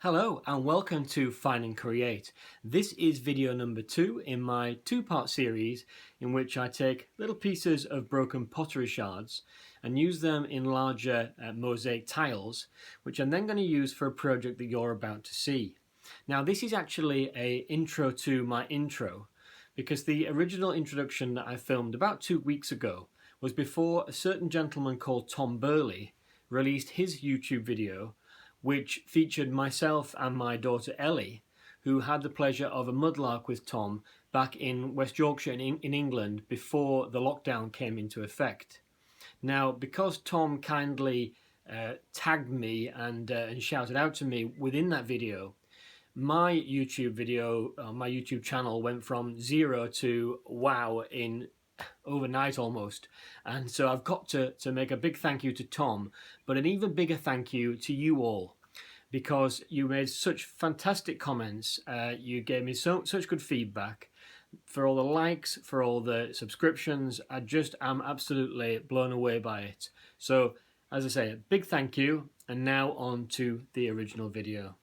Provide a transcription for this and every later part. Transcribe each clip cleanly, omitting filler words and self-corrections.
Hello and welcome to Find and Create. This is video number 2 in my two-part series in which I take little pieces of broken pottery shards and use them in larger mosaic tiles, which I'm then going to use for a project that you're about to see. Now this is actually an intro to my intro, because the original introduction that I filmed about 2 weeks ago was before a certain gentleman called Tom Burley released his YouTube video, which featured myself and my daughter Ellie, who had the pleasure of a mudlark with Tom back in West Yorkshire in England before the lockdown came into effect. Now, because Tom kindly tagged me and shouted out to me within that video, my YouTube channel went from 0 to wow in overnight almost. And so I've got to make a big thank you to Tom, but an even bigger thank you to you all, because you made such fantastic comments. You gave me such good feedback, for all the likes, for all the subscriptions. I just am absolutely blown away by it. So as I say, a big thank you, and now on to the original video.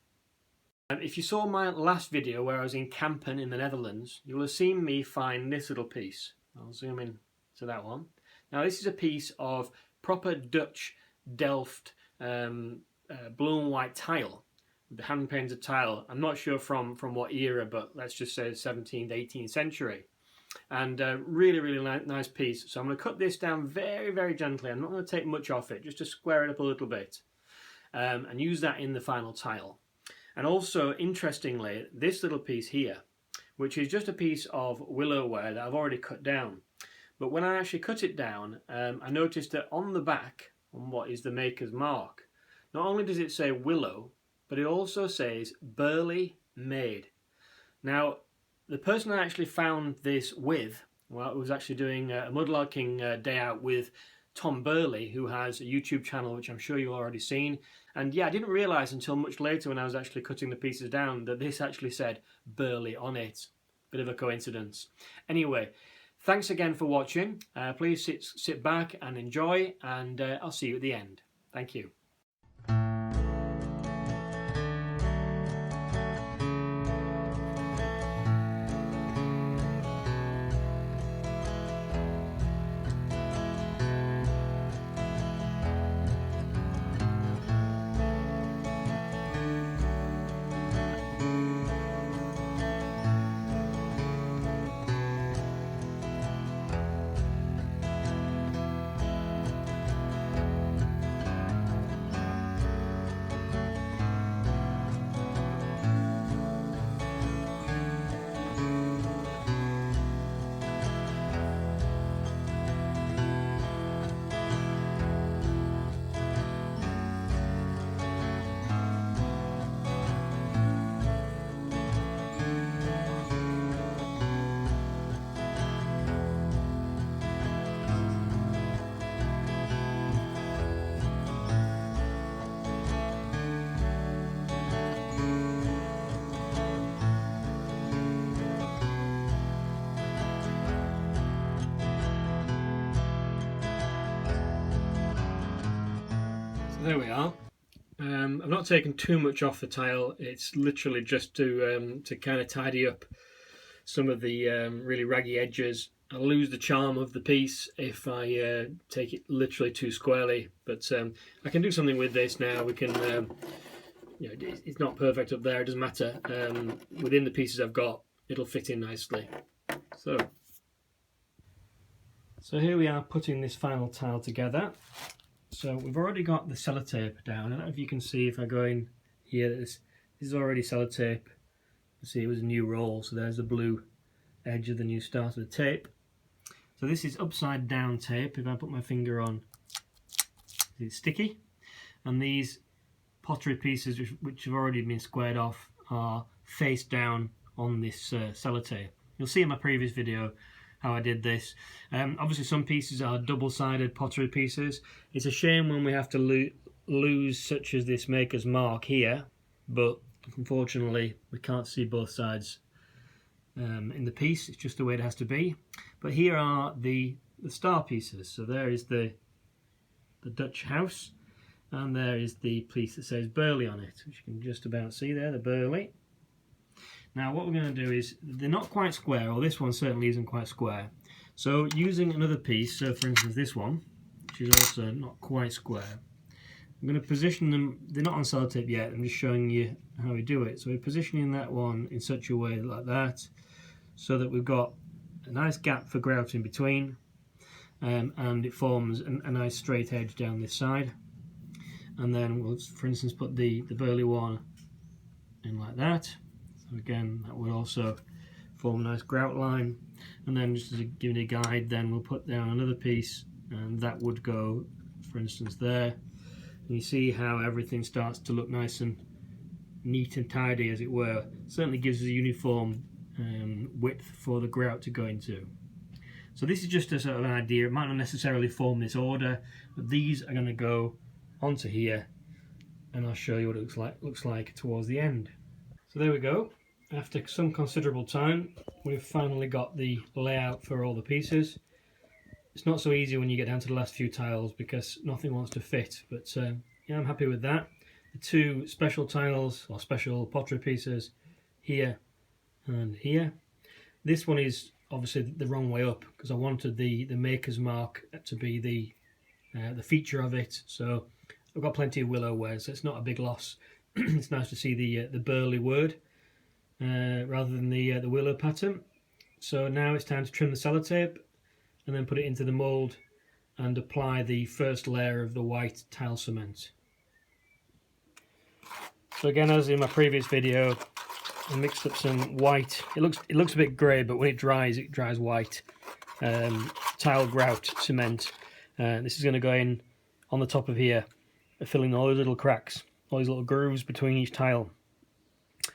If you saw my last video where I was in Kampen in the Netherlands, you'll have seen me find this little piece. I'll zoom in to that one. Now this is a piece of proper Dutch Delft blue and white tile, the hand painted tile. I'm not sure from what era, but let's just say 17th, 18th century. And really nice piece. So I'm going to cut this down very gently. I'm not going to take much off it, just to square it up a little bit, and use that in the final tile. And also, interestingly, this little piece here, which is just a piece of willow wire that I've already cut down. But when I actually cut it down, I noticed that on the back, on what is the maker's mark, not only does it say willow, but it also says Burley made. Now, the person I actually found this with, well, I was actually doing a mudlarking day out with Tom Burley, who has a YouTube channel which I'm sure you've already seen. And yeah, I didn't realise until much later when I was actually cutting the pieces down that this actually said Burley on it. Bit of a coincidence. Anyway, thanks again for watching. Please sit back and enjoy, and I'll see you at the end. Thank you. There we are. I've not taken too much off the tile. It's literally just to kind of tidy up some of the really raggy edges. I'll lose the charm of the piece if I take it literally too squarely, but I can do something with this now. We can, you know, it's not perfect up there, it doesn't matter. Within the pieces I've got, it'll fit in nicely. So here we are putting this final tile together. So we've already got the sellotape down. I don't know if you can see, if I go in here, this is already sellotape. You see it was a new roll, so there's the blue edge of the new start of the tape. So this is upside down tape. If I put my finger on, it's sticky. And these pottery pieces, which have already been squared off, are face down on this sellotape. You'll see in my previous video how I did this. Obviously some pieces are double-sided pottery pieces. It's a shame when we have to lose such as this maker's mark here, but unfortunately we can't see both sides in the piece. It's just the way it has to be. But here are the star pieces. So there is the Dutch house, And there is the piece that says Burley on it, which you can just about see there, the Burley. Now what we're going to do is, they're not quite square, or this one certainly isn't quite square. So using another piece, so for instance this one, which is also not quite square, I'm going to position them, they're not on sellotape yet, I'm just showing you how we do it. So we're positioning that one in such a way like that, so that we've got a nice gap for grout in between, and it forms a nice straight edge down this side. And then we'll, for instance, put the Burley one in like that. So again, that would also form a nice grout line. And then just to give you a guide, then we'll put down another piece, and that would go, for instance, there. And you see how everything starts to look nice and neat and tidy, as it were. Certainly gives us a uniform width for the grout to go into. So this is just a sort of an idea. It might not necessarily form this order, but these are going to go onto here, and I'll show you what it looks like towards the end. So there we go. After some considerable time, we've finally got the layout for all the pieces. It's not so easy when you get down to the last few tiles because nothing wants to fit, but yeah, I'm happy with that. The two special tiles, or special pottery pieces, here and here. This one is obviously the wrong way up because I wanted the maker's mark to be the feature of it. So I've got plenty of willow ware, so it's not a big loss. It's nice to see the Burley word rather than the willow pattern. So now it's time to trim the sellotape and then put it into the mould and apply the first layer of the white tile cement. So again, as in my previous video, I mixed up some white. It looks a bit grey, but when it dries white. Tile grout cement. This is going to go in on the top of here, filling all those little cracks, all these little grooves between each tile.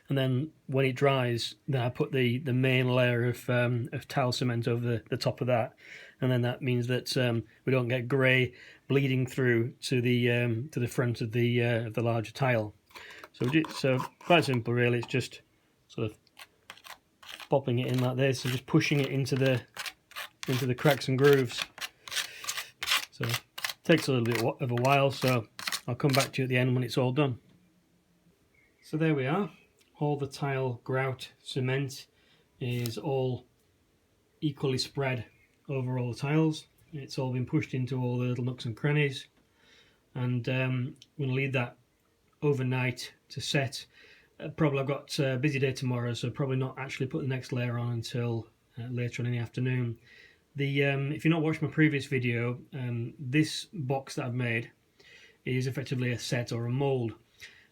And then when it dries, then I put the main layer of tile cement over the top of that, and then that means that we don't get grey bleeding through to the front of the larger tile. So quite simple, really. It's just sort of popping it in like this and just pushing it into the cracks and grooves. So it takes a little bit of a while, so I'll come back to you at the end when it's all done. So there we are. All the tile grout cement is all equally spread over all the tiles. It's all been pushed into all the little nooks and crannies, and I'm going to leave that overnight to set. Probably I've got a busy day tomorrow, so probably not actually put the next layer on until later on in the afternoon. If you've not watched my previous video, this box that I've made is effectively a set or a mould.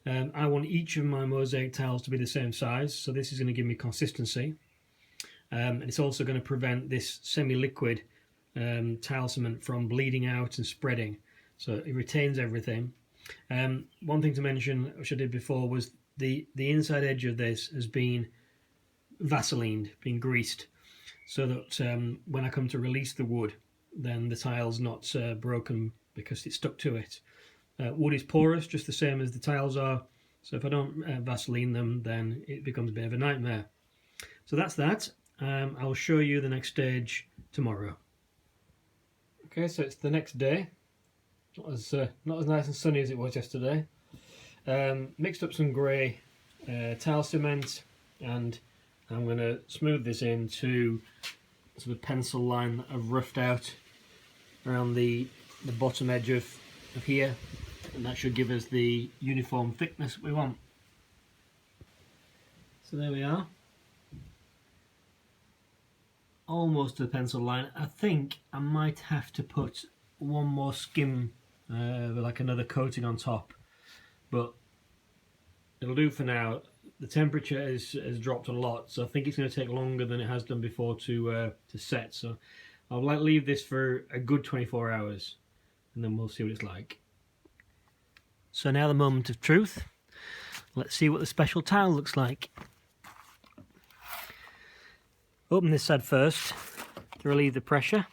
I want each of my mosaic tiles to be the same size, so this is going to give me consistency, and it's also going to prevent this semi-liquid tile cement from bleeding out and spreading, so it retains everything. One thing to mention, which I did before, was the inside edge of this has been Vaselined, been greased, so that when I come to release the wood, then the tile's not broken because it's stuck to it. Wood is porous, just the same as the tiles are, so if I don't Vaseline them, then it becomes a bit of a nightmare. So that's that. I'll show you the next stage tomorrow. Okay, so it's the next day. Not as nice and sunny as it was yesterday. Mixed up some grey tile cement, and I'm going to smooth this into sort of pencil line that I've roughed out around the bottom edge of here, and that should give us the uniform thickness we want. So there we are, almost to the pencil line. I think I might have to put one more skim, like another coating on top, but it'll do for now. The temperature has dropped a lot, so I think it's going to take longer than it has done before to set, so I'll leave this for a good 24 hours and then we'll see what it's like. So now the moment of truth. Let's see what the special tile looks like. Open this side first to relieve the pressure.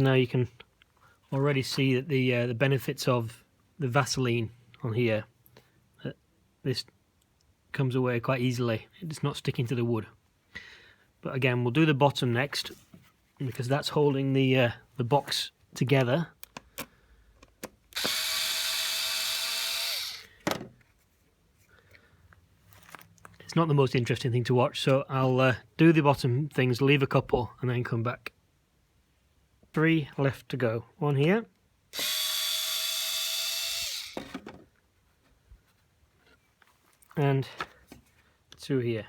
So now you can already see that the benefits of the Vaseline on here. This comes away quite easily. It's not sticking to the wood. But again, we'll do the bottom next because that's holding the box together. It's not the most interesting thing to watch, so I'll do the bottom things, leave a couple, and then come back. 3 left to go. 1 here. And 2 here.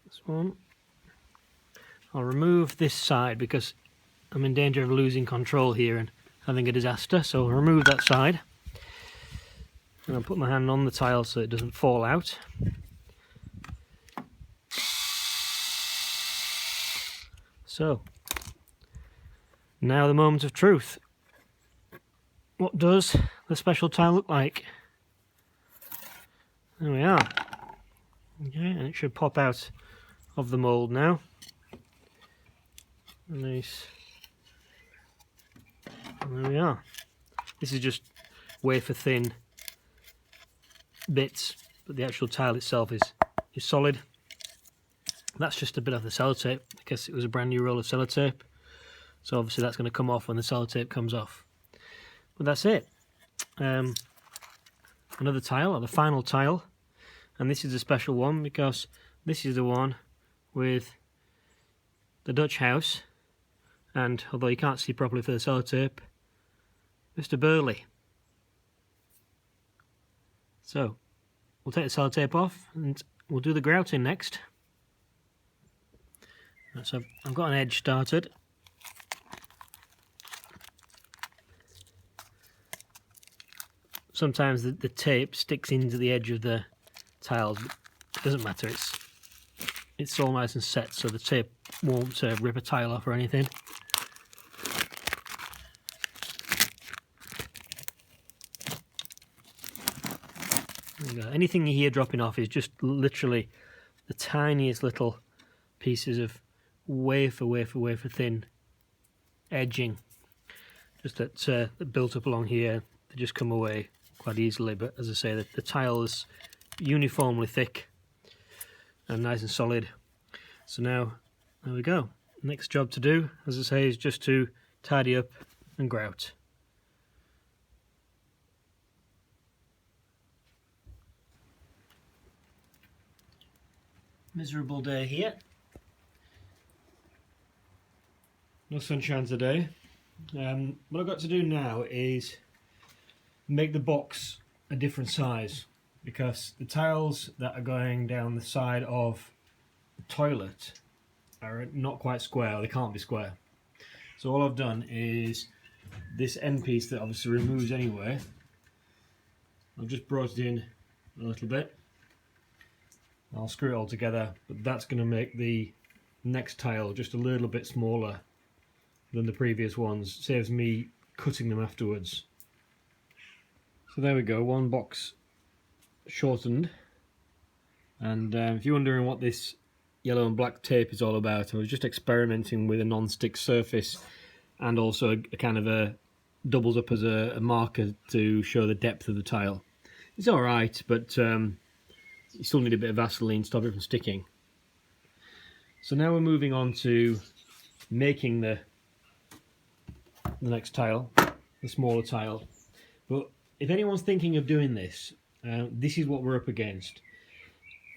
This one. I'll remove this side because I'm in danger of losing control here and having a disaster, so I'll remove that side. And I'll put my hand on the tile so it doesn't fall out. So, now the moment of truth. What does the special tile look like? There we are. Okay, and it should pop out of the mould now. Nice. And there we are. This is just wafer thin bits, but the actual tile itself is solid. That's just a bit of the sellotape because it was a brand new roll of sellotape, so obviously that's going to come off when the sellotape comes off. But that's it. Another tile, or the final tile, and this is a special one because this is the one with the Dutch house, and although you can't see properly for the sellotape, Mr. Burley. So we'll take the sellotape off and we'll do the grouting next. So I've got an edge started. Sometimes the tape sticks into the edge of the tiles, but it doesn't matter, it's all nice and set so the tape won't rip a tile off or anything. Anything you hear dropping off is just literally the tiniest little pieces of wafer thin edging, just that built up along here. They just come away quite easily, but as I say, the tile is uniformly thick and nice and solid. So now, there we go. Next job to do, as I say, is just to tidy up and grout. Miserable day here. No sunshine today. What I've got to do now is make the box a different size because the tiles that are going down the side of the toilet are not quite square, they can't be square. So all I've done is this end piece that obviously removes anyway, I've just brought it in a little bit. I'll screw it all together, but that's going to make the next tile just a little bit smaller than the previous ones. Saves me cutting them afterwards. So there we go, one box shortened. And if you're wondering what this yellow and black tape is all about, I was just experimenting with a non-stick surface and also a kind of a doubles up as a marker to show the depth of the tile. It's alright, but you still need a bit of Vaseline to stop it from sticking. So now we're moving on to making the next tile, the smaller tile. But if anyone's thinking of doing this, this is what we're up against.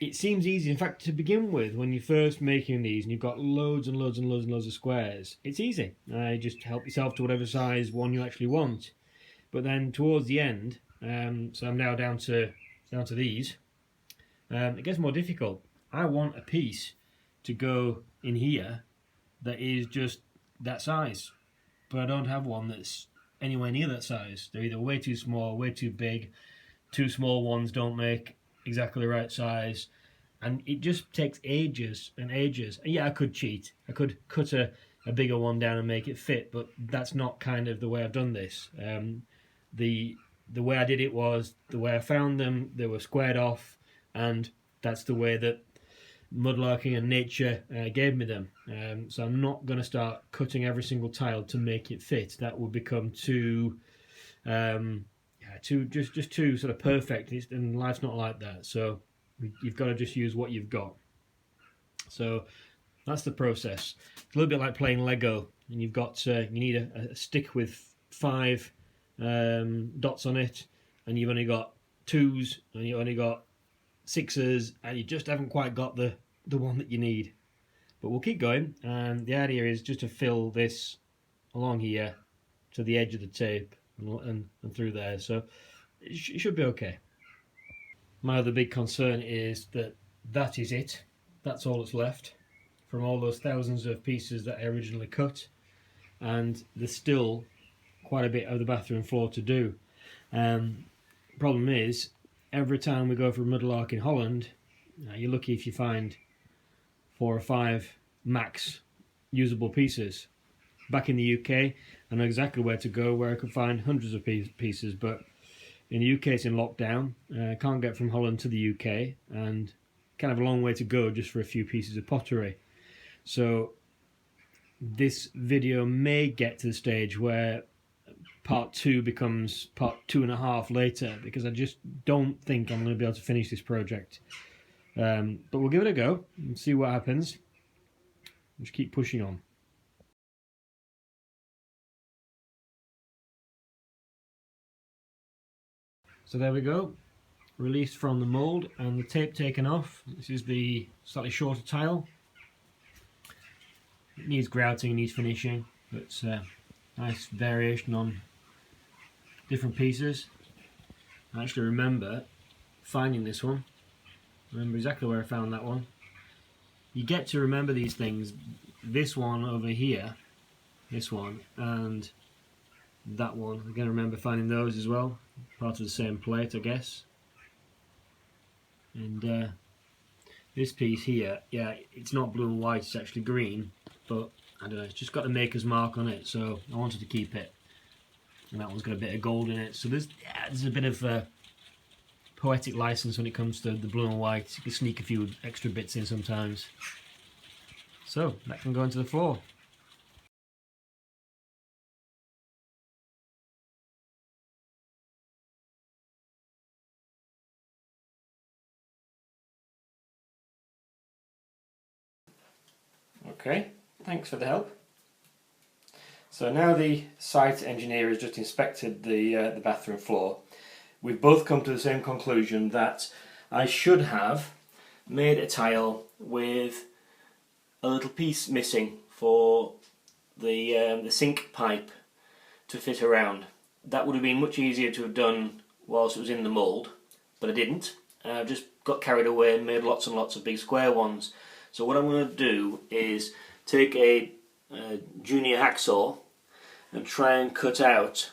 It seems easy, in fact, to begin with, when you're first making these and you've got loads and loads and loads and loads of squares, it's easy. Just help yourself to whatever size one you actually want. But then towards the end, so I'm now down to these, it gets more difficult. I want a piece to go in here that is just that size, but I don't have one that's anywhere near that size. They're either way too small, way too big. Two small ones don't make exactly the right size, and it just takes ages and ages. Yeah, I could cheat. I could cut a bigger one down and make it fit, but that's not kind of the way I've done this. The way I did it was the way I found them. They were squared off, and that's the way that Mudlarking and nature gave me them. So I'm not going to start cutting every single tile to make it fit. That would become too, just too sort of perfect. And life's not like that. So you've got to just use what you've got. So that's the process. It's a little bit like playing Lego, and you've got you need a stick with 5 dots on it, and you've only got 2s, and you've only got 6s, and you just haven't quite got the one that you need. But we'll keep going, and the idea is just to fill this along here to the edge of the tape and through there, so it should be okay. My other big concern is that is it. That's all that's left from all those thousands of pieces that I originally cut, and there's still quite a bit of the bathroom floor to do. Problem is, every time we go for a mudlark in Holland, you're lucky if you find 4 or 5 max usable pieces. Back in the UK, I know exactly where to go, where I could find hundreds of pieces, but in the UK it's in lockdown. Can't get from Holland to the UK, and kind of a long way to go just for a few pieces of pottery. So this video may get to the stage where part 2 becomes part 2.5 later, because I just don't think I'm going to be able to finish this project. But we'll give it a go and see what happens. Just keep pushing on. So there we go, released from the mould and the tape taken off. This is the slightly shorter tile. It needs grouting, it needs finishing, but nice variation on different pieces. I actually remember finding this one. I remember exactly where I found that one. You get to remember these things. This one over here, this one, and that one. I'm going to remember finding those as well. Part of the same plate, I guess. And this piece here, yeah, it's not blue and white, it's actually green, but I don't know, it's just got the maker's mark on it, so I wanted to keep it. And that one's got a bit of gold in it, so there's a bit of poetic license when it comes to the blue and white. You can sneak a few extra bits in sometimes. So that can go into the floor. Okay, thanks for the help. So now the site engineer has just inspected the bathroom floor. We've both come to the same conclusion that I should have made a tile with a little piece missing for the sink pipe to fit around. That would have been much easier to have done whilst it was in the mould, but I didn't. I just got carried away and made lots and lots of big square ones. So what I'm going to do is take a junior hacksaw and try and cut out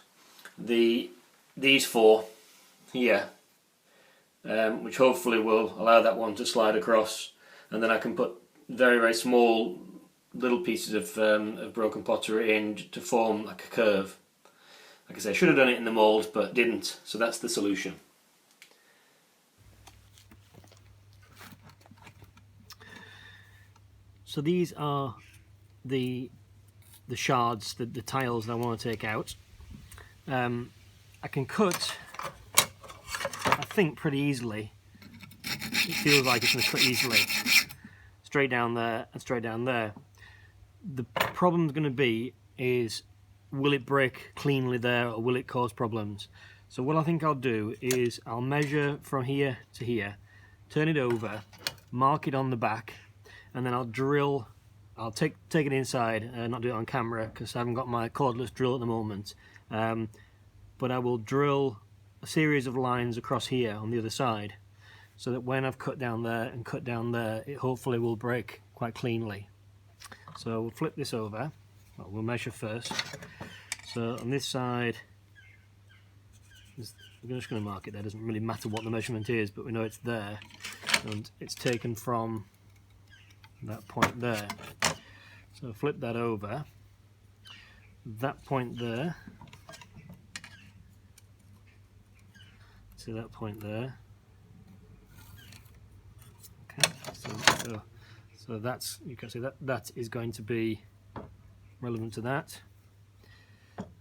these 4 here, which hopefully will allow that one to slide across, and then I can put very, very small little pieces of broken pottery in to form like a curve. Like I say, I should have done it in the mould but didn't, so that's the solution. So these are the shards, the tiles that I want to take out. I can cut, I think, pretty easily. It feels like it's going to cut easily. Straight down there and straight down there. The problem's going to be is, will it break cleanly there or will it cause problems? So what I think I'll do is I'll measure from here to here, turn it over, mark it on the back, and then I'll drill. I'll take it inside and not do it on camera because I haven't got my cordless drill at the moment. But I will drill a series of lines across here on the other side, so that when I've cut down there and cut down there, it hopefully will break quite cleanly. So we'll flip this over. Well, we'll measure first. So on this side, I'm just going to mark it there. It doesn't really matter what the measurement is, but we know it's there, and it's taken from that point there. So flip that over. That point there. See that point there. Okay, so So that's, you can see that is going to be relevant to that.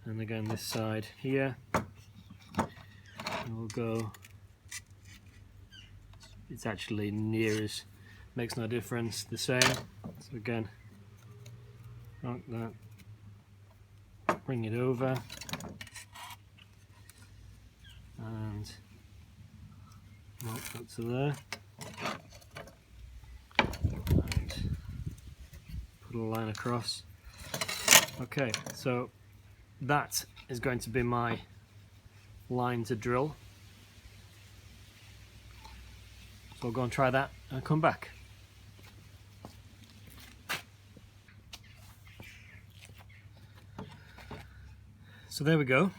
And again, this side here, we'll go, it's actually near as, makes no difference, the same. So again, like that, bring it over, and mark that to there, and put a line across. Okay, so that is going to be my line to drill. So I'll go and try that and come back. So there we go.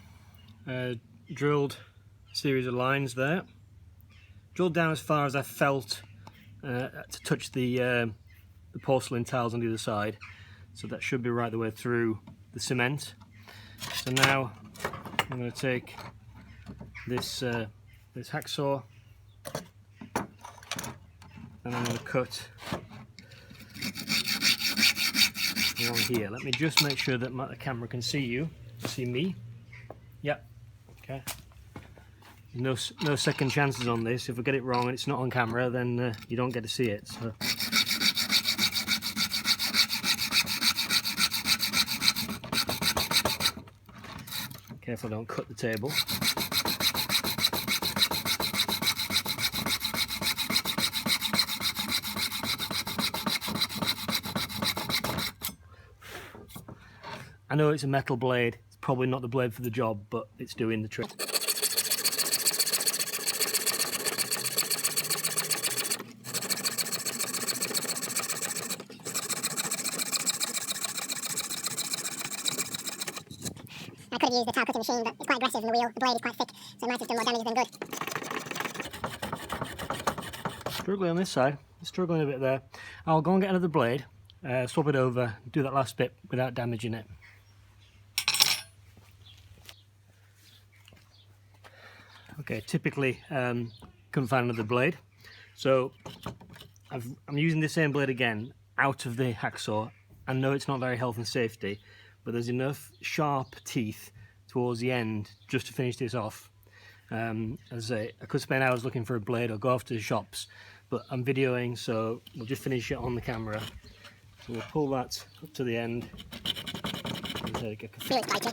Drilled a series of lines there. Drilled down as far as I felt to touch the porcelain tiles on the other side. So that should be right the way through the cement. So now I'm going to take this this hacksaw and I'm going to cut along here. Let me just make sure that the camera can see me. Yep. Okay. No second chances on this. If I get it wrong and it's not on camera, then you don't get to see it. So. Careful, don't cut the table. I know it's a metal blade. It's probably not the blade for the job, but it's doing the trick. I could have used the tile cutting machine, but it's quite aggressive in the wheel. The blade is quite thick, so it might have done more damage than good. Struggling on this side, struggling a bit there. I'll go and get another blade, swap it over, do that last bit without damaging it. Okay, typically couldn't find another blade, so I'm using the same blade again out of the hacksaw. I know it's not very health and safety, but there's enough sharp teeth towards the end just to finish this off. As I say, I could spend hours looking for a blade or go off to the shops, but I'm videoing, so we'll just finish it on the camera. So we'll pull that up to the end. Take a Feel it's biting.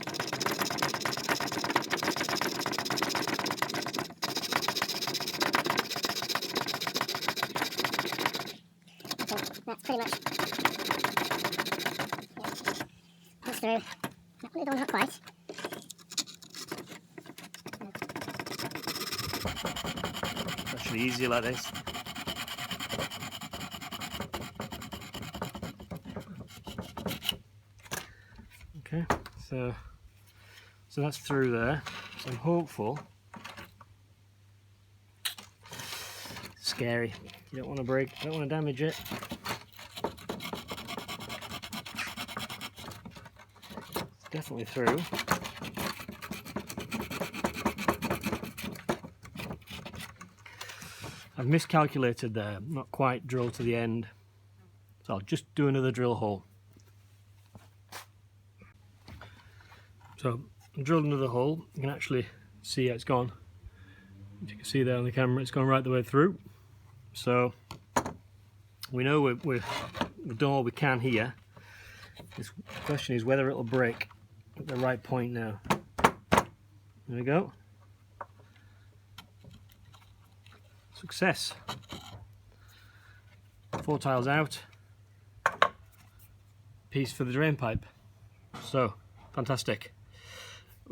That's pretty much, push through. Not quite. It's actually easier like this. Okay, so that's through there. So I'm hopeful. Scary. You don't want to break, don't want to damage it. It's definitely through. I've miscalculated there, not quite drilled to the end. So I'll just do another drill hole. So I drilled another hole. You can actually see how it's gone. As you can see there on the camera, it's gone right the way through. So we know we've done all we can here. This question is whether it'll break at the right point now. There we go. Success. 4 tiles out. Piece for the drain pipe. So fantastic.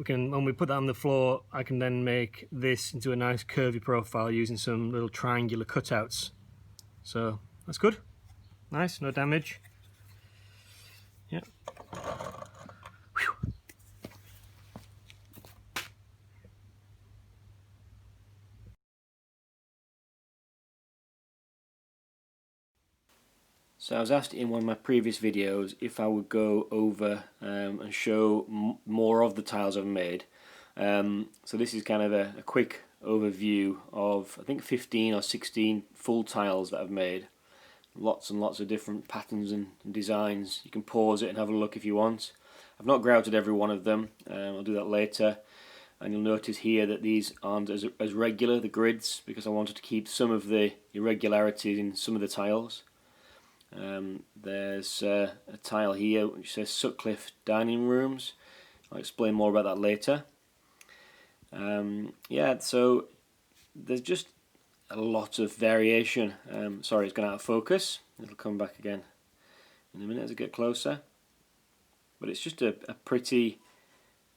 When we put that on the floor, I can then make this into a nice curvy profile using some little triangular cutouts. So that's good. Nice, no damage. Yeah. Whew. So I was asked in one of my previous videos if I would go over and show more of the tiles I've made. So this is kind of a quick overview of, I think, 15 or 16 full tiles that I've made. lots and lots of different patterns and designs. You can pause it and have a look if you want. I've not grouted every one of them, I'll do that later. And you'll notice here that these aren't as regular, the grids, because I wanted to keep some of the irregularities in some of the tiles. There's a tile here which says Sutcliffe Dining Rooms. I'll explain more about that later. Yeah, so there's just a lot of variation. Sorry, it's gone out of focus. It'll come back again in a minute as I get closer. But it's just a pretty,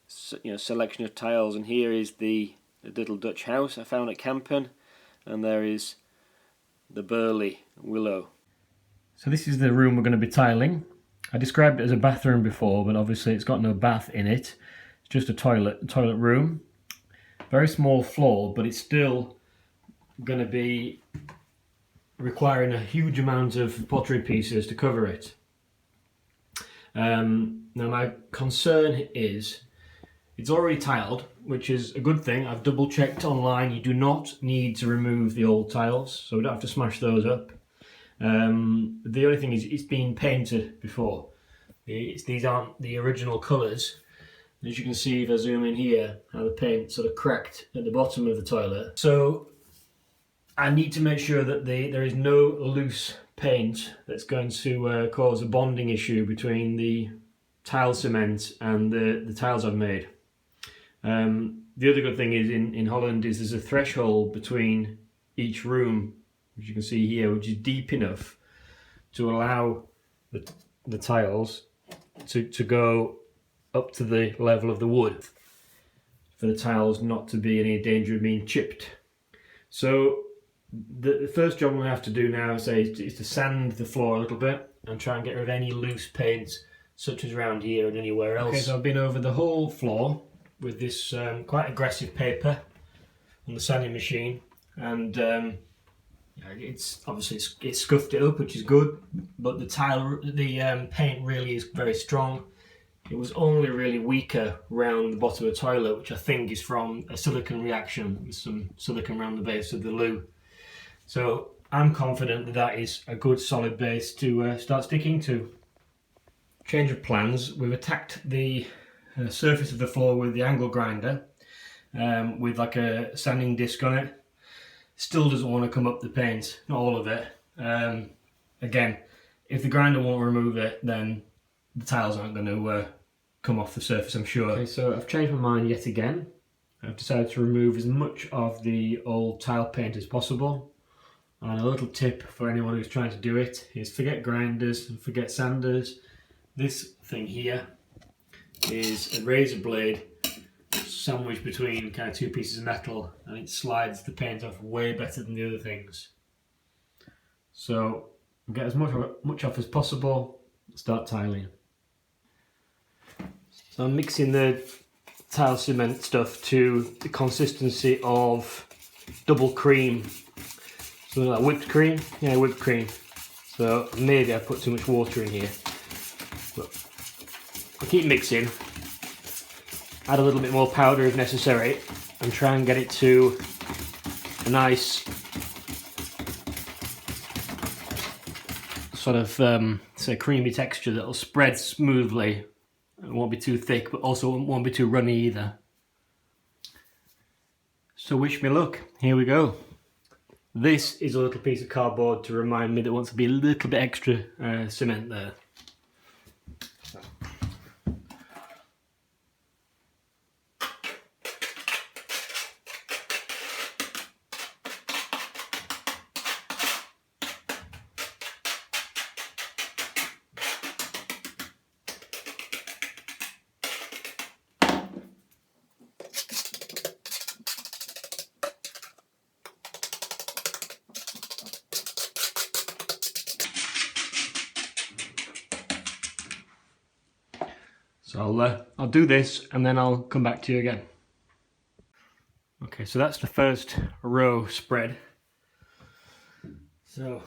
selection of tiles. And here is the little Dutch house I found at Kampen, and there is the Burley Willow. So this is the room we're going to be tiling. I described it as a bathroom before, but obviously it's got no bath in it. It's just a toilet room. Very small floor, but it's still going to be requiring a huge amount of pottery pieces to cover it. Now my concern is it's already tiled, which is a good thing. I've double checked online. You do not need to remove the old tiles, so we don't have to smash those up. The only thing is it's been painted before. These aren't the original colours. As you can see, if I zoom in here, how the paint sort of cracked at the bottom of the toilet. So I need to make sure that there is no loose paint that's going to cause a bonding issue between the tile cement and the tiles I've made. The other good thing is in Holland is there's a threshold between each room, which you can see here, which is deep enough to allow the tiles to go up to the level of the wood, for the tiles not to be in any danger of being chipped. So the first job we have to do now is to sand the floor a little bit and try and get rid of any loose paint, such as around here and anywhere else. Okay, so I've been over the whole floor with this quite aggressive paper on the sanding machine, and it's obviously it's scuffed it up, which is good, but the paint really is very strong. It was only really weaker around the bottom of the toilet, which I think is from a silicone reaction with some silicone around the base of the loo. So I'm confident that that is a good solid base to start sticking to. Change of plans. We've attacked the surface of the floor with the angle grinder with like a sanding disc on it. Still doesn't want to come up the paint, not all of it. Again, if the grinder won't remove it, then the tiles aren't going to come off the surface, I'm sure. Okay, so I've changed my mind yet again. I've decided to remove as much of the old tile paint as possible. And a little tip for anyone who's trying to do it is forget grinders and forget sanders. This thing here is a razor blade sandwiched between kind of two pieces of metal, and it slides the paint off way better than the other things. So get as much off as possible, start tiling. So I'm mixing the tile cement stuff to the consistency of double cream. Something like whipped cream? Yeah, whipped cream. So maybe I put too much water in here. But I'll keep mixing. Add a little bit more powder if necessary, and try and get it to a nice sort of say creamy texture that'll spread smoothly. It won't be too thick, but also won't be too runny either. So wish me luck. Here we go. This is a little piece of cardboard to remind me there wants to be a little bit extra cement there. So I'll do this and then I'll come back to you again. Okay, so that's the first row spread. So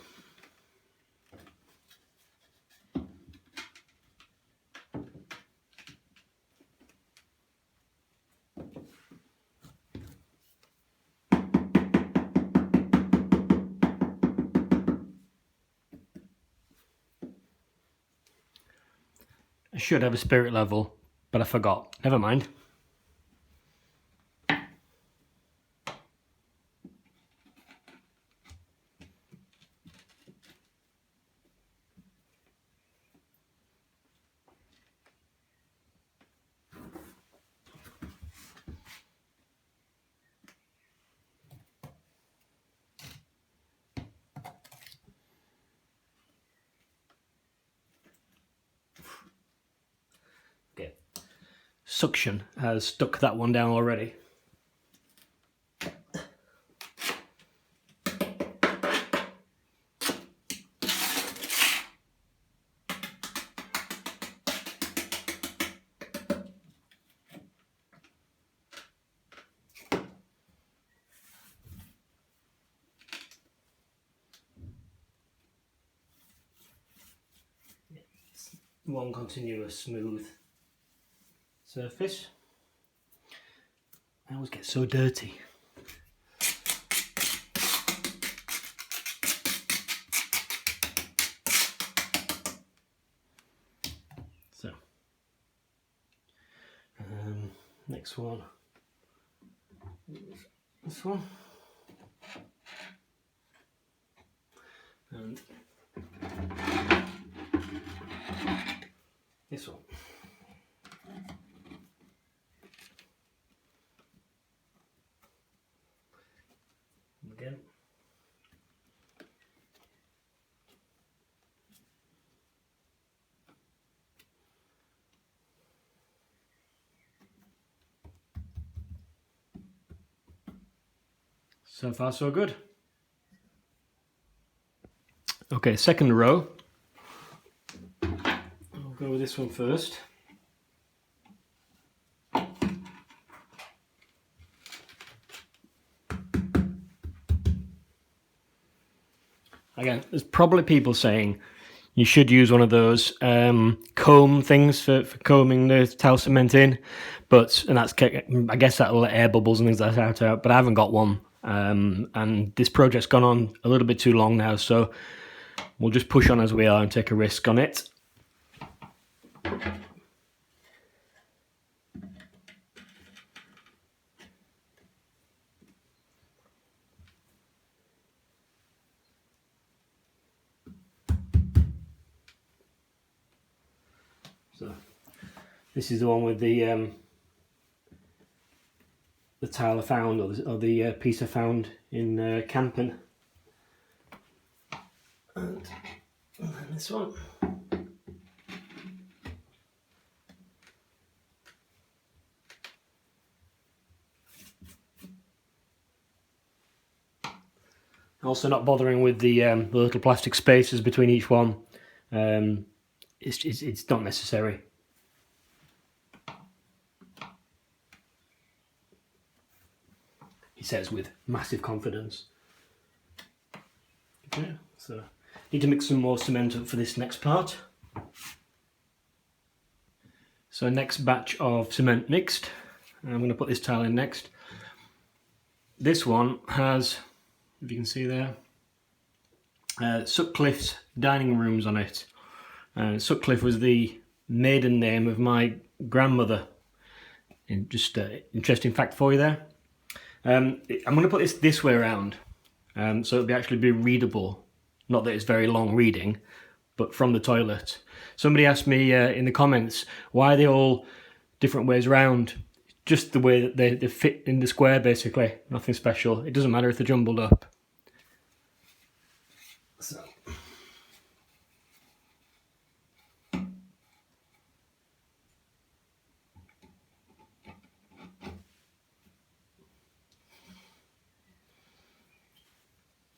I should have a spirit level, but I forgot. Never mind. Okay. Suction has stuck that one down already. One continuous smooth surface. I always get so dirty. So, next one. This one. And this one. Again. So far so good. Okay, second row. I'll go with this one first. Again, there's probably people saying you should use one of those comb things for combing the tile cement in, and that's, I guess that'll let air bubbles and things like that out, but I haven't got one. And this project's gone on a little bit too long now, so we'll just push on as we are and take a risk on it. So this is the one with the tile I found, or the piece I found in camping. And this one. Also not bothering with the little plastic spaces between each one. It's not necessary. He says with massive confidence. Okay, so need to mix some more cement up for this next part. So next batch of cement mixed. I'm going to put this tile in next. This one has, if you can see there, Sutcliffe's dining rooms on it. Sutcliffe was the maiden name of my grandmother. And just interesting fact for you there. I'm going to put this way around, so it'll actually be readable. Not that it's very long reading, but from the toilet. Somebody asked me in the comments, why are they all different ways around? Just the way that they fit in the square, basically. Nothing special. It doesn't matter if they're jumbled up. So.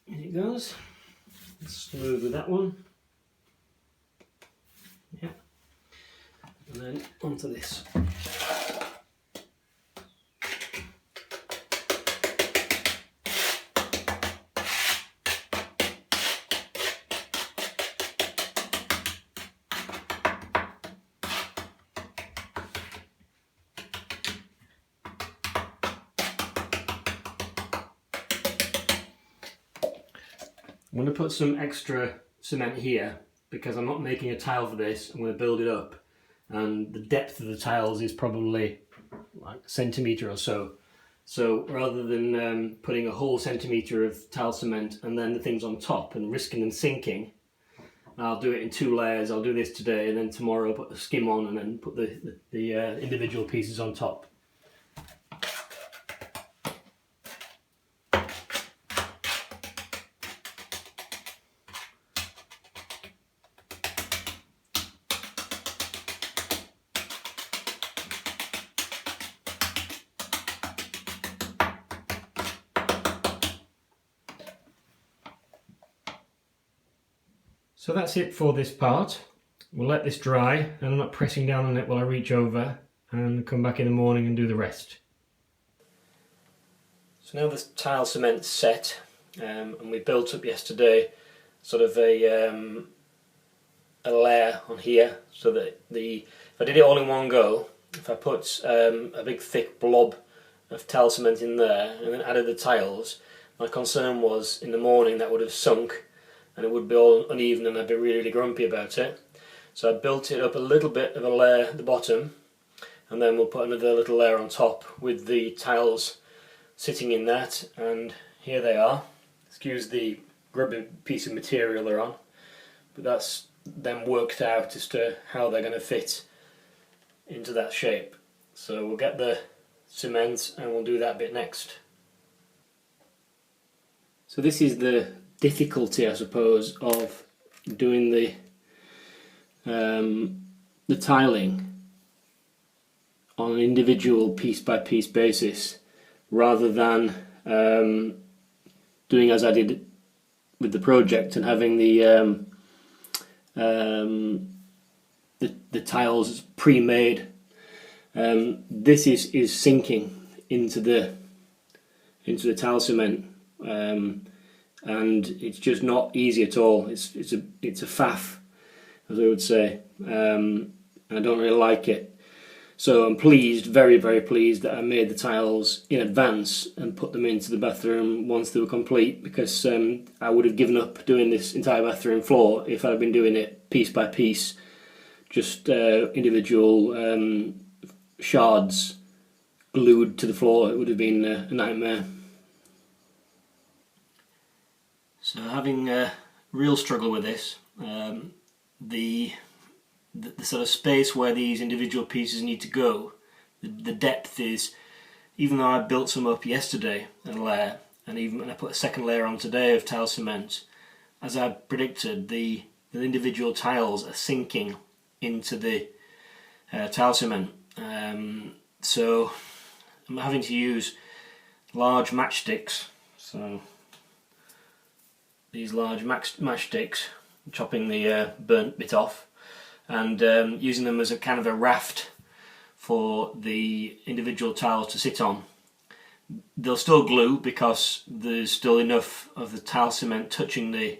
Here it goes. Smooth with that one. Yeah. And then onto this. I'm going to put some extra cement here because I'm not making a tile for this. I'm going to build it up, and the depth of the tiles is probably like a centimetre or so. So rather than putting a whole centimetre of tile cement and then the things on top and risking them sinking, I'll do it in 2 layers. I'll do this today, and then tomorrow I'll put the skim on and then put the individual pieces on top. So that's it for this part. We'll let this dry, and I'm not pressing down on it while I reach over, and come back in the morning and do the rest. So now the tile cement's set, and we built up yesterday sort of a layer on here, so that if I did it all in one go, if I put a big thick blob of tile cement in there and then added the tiles, my concern was in the morning that would have sunk and it would be all uneven and I'd be really grumpy about it. So I built it up a little bit of a layer at the bottom, and then we'll put another little layer on top with the tiles sitting in that, and here they are. Excuse the grubby piece of material they're on, but that's then worked out as to how they're going to fit into that shape. So we'll get the cement and we'll do that bit next. So this is the difficulty, I suppose, of doing the tiling on an individual piece by piece basis, rather than doing as I did with the project and having the tiles pre-made. This is sinking into the tile cement. And it's just not easy at all. It's a faff, as I would say. I don't really like it. So I'm pleased, very very pleased, that I made the tiles in advance and put them into the bathroom once they were complete, because I would have given up doing this entire bathroom floor if I'd been doing it piece by piece, just individual shards glued to the floor. It would have been a nightmare. So having a real struggle with this, the sort of space where these individual pieces need to go, the depth is, even though I built some up yesterday, a layer, and even when I put a second layer on today of tile cement, as I predicted, the individual tiles are sinking into the tile cement. So I'm having to use large matchsticks. So these large matchsticks, chopping the burnt bit off, and using them as a kind of a raft for the individual tiles to sit on. They'll still glue because there's still enough of the tile cement touching the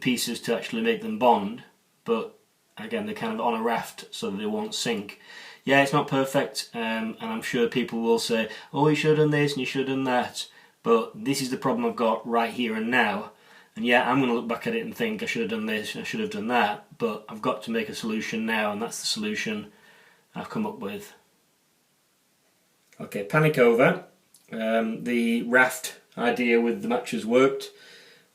pieces to actually make them bond, but again they're kind of on a raft so that they won't sink. Yeah, it's not perfect, and I'm sure people will say, oh, you should have done this and you should have done that, but this is the problem I've got right here and now. And yeah, I'm going to look back at it and think I should have done this, I should have done that, but I've got to make a solution now, and that's the solution I've come up with. Okay, panic over. The raft idea with the matches worked.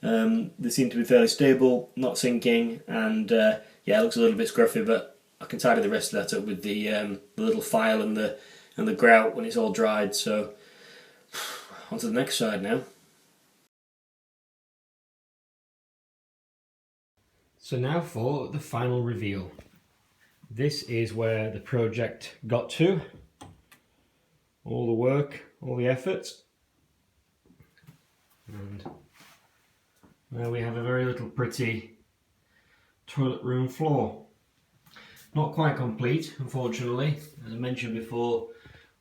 They seem to be fairly stable, not sinking, and yeah, it looks a little bit scruffy, but I can tidy the rest of that up with the little file and the grout when it's all dried. So on to the next side now. So now for the final reveal. This is where the project got to. All the work, all the effort. And now we have a very little pretty toilet room floor. Not quite complete, unfortunately. As I mentioned before,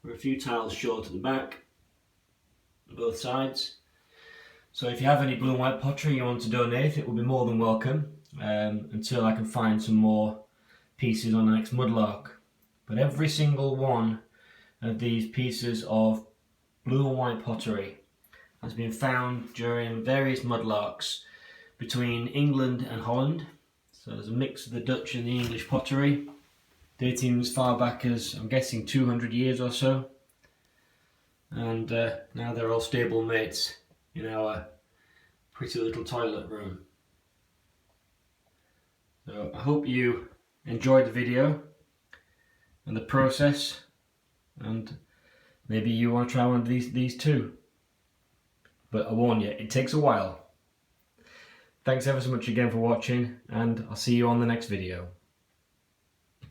we're a few tiles short at the back, both sides. So if you have any blue and white pottery you want to donate, it will be more than welcome. Until I can find some more pieces on the next mudlark. But every single one of these pieces of blue and white pottery has been found during various mudlarks between England and Holland. So there's a mix of the Dutch and the English pottery, dating as far back as, I'm guessing, 200 years or so. And now they're all stable mates in our pretty little toilet room. So I hope you enjoyed the video and the process, and maybe you want to try one of these too. But I warn you, it takes a while. Thanks ever so much again for watching, and I'll see you on the next video.